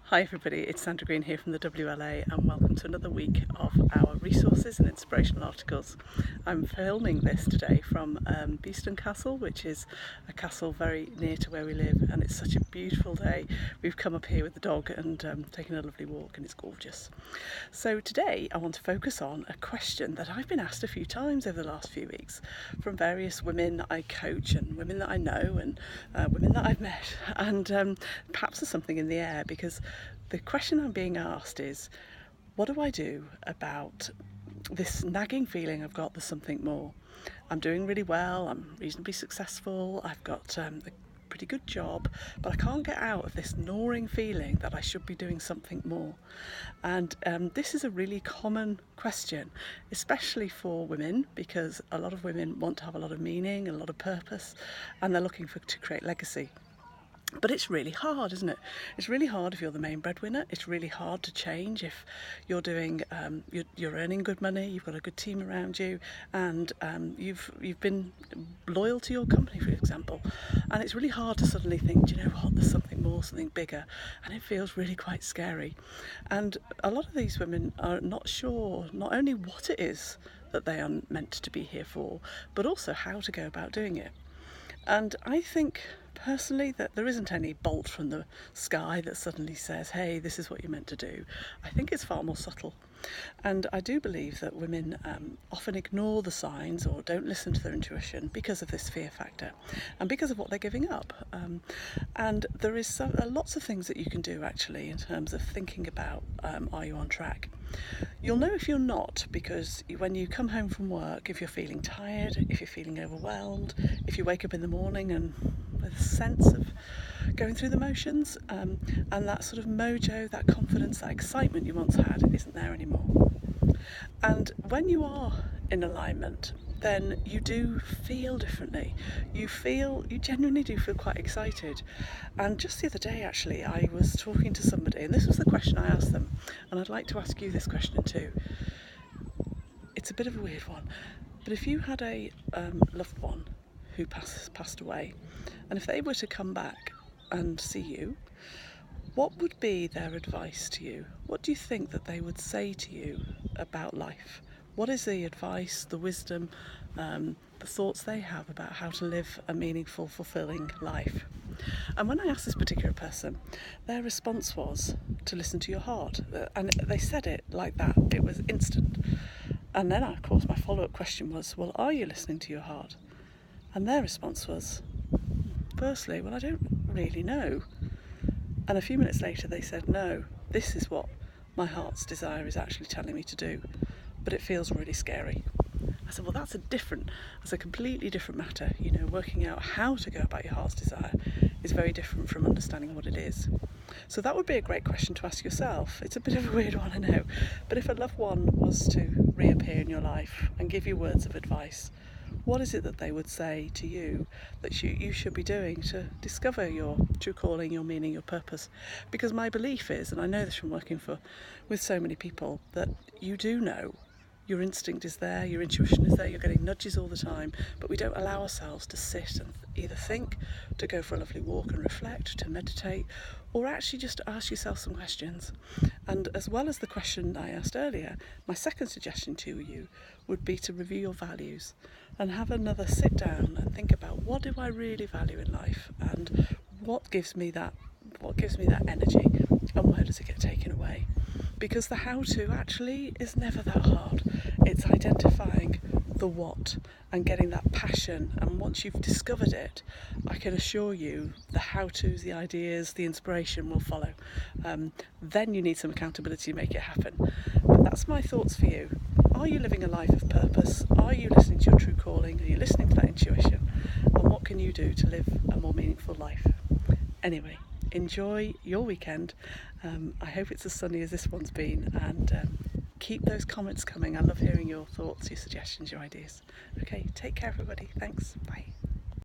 Hi everybody, it's Sandra Green here from the WLA and welcome to another week of our resources and inspirational articles. I'm filming this today from Beeston Castle, which is a castle very near to where we live, and it's such a beautiful day. We've come up here with the dog and taken a lovely walk, and it's gorgeous. So today I want to focus on a question that I've been asked a few times over the last few weeks from various women that I coach and women that I know and women that I've met, and perhaps there's something in the air, because the question I'm being asked is, what do I do about this nagging feeling I've got there's something more? I'm doing really well, I'm reasonably successful, I've got a pretty good job, but I can't get out of this gnawing feeling that I should be doing something more. And this is a really common question, especially for women, because a lot of women want to have a lot of meaning, a lot of purpose, and they're looking to create legacy. But it's really hard, isn't it? It's really hard if you're the main breadwinner. It's really hard to change if you're doing, you're earning good money, you've got a good team around you, and you've been loyal to your company, for example. And it's really hard to suddenly think, do you know what, there's something more, something bigger, and it feels really quite scary. And a lot of these women are not sure not only what it is that they are meant to be here for, but also how to go about doing it. And I think personally that there isn't any bolt from the sky that suddenly says, hey, this is what you're meant to do. I think it's far more subtle. And I do believe that women often ignore the signs or don't listen to their intuition because of this fear factor and because of what they're giving up. And there is lots of things that you can do actually in terms of thinking about, are you on track? You'll know if you're not, because when you come home from work, if you're feeling tired, if you're feeling overwhelmed, if you wake up in the morning and with a sense of going through the motions, and that sort of mojo, that confidence, that excitement you once had isn't there anymore. And when you are in alignment, then you do feel differently. You genuinely do feel quite excited. And just the other day, actually, I was talking to somebody, and this was the question I asked them, and I'd like to ask you this question too. It's a bit of a weird one, but if you had a loved one who passed away, and if they were to come back and see you, what would be their advice to you? What do you think that they would say to you about life? What is the advice, the wisdom, the thoughts they have about how to live a meaningful, fulfilling life? And when I asked this particular person, their response was to listen to your heart. And they said it like that. It was instant. And then, of course, my follow-up question was, well, are you listening to your heart? And their response was, firstly, well, I don't really know. And a few minutes later they said, no, this is what my heart's desire is actually telling me to do, but it feels really scary. I said, well, that's a completely different matter. You know, working out how to go about your heart's desire is very different from understanding what it is. So that would be a great question to ask yourself. It's a bit of a weird one, I know, but if a loved one was to reappear in your life and give you words of advice, what is it that they would say to you that you should be doing to discover your true calling, your meaning, your purpose? Because my belief is, and I know this from working with so many people, that you do know. Your instinct is there, your intuition is there, you're getting nudges all the time, but we don't allow ourselves to sit and either think, to go for a lovely walk and reflect, to meditate, or actually just to ask yourself some questions. And as well as the question I asked earlier, my second suggestion to you would be to review your values and have another sit down and think about, what do I really value in life, and what gives me that energy, and where does it get taken away? Because the how-to actually is never that hard. It's identifying the what and getting that passion, and once you've discovered it, I can assure you the how-tos, the ideas, the inspiration will follow. Then you need some accountability to make it happen. But that's my thoughts for you. Are you living a life of purpose? Are you listening to your true calling? Are you listening to that intuition? And what can you do to live a more meaningful life? Anyway, enjoy your weekend. I hope it's as sunny as this one's been, and keep those comments coming. I love hearing your thoughts, your suggestions, your ideas. Okay, take care everybody. Thanks. Bye.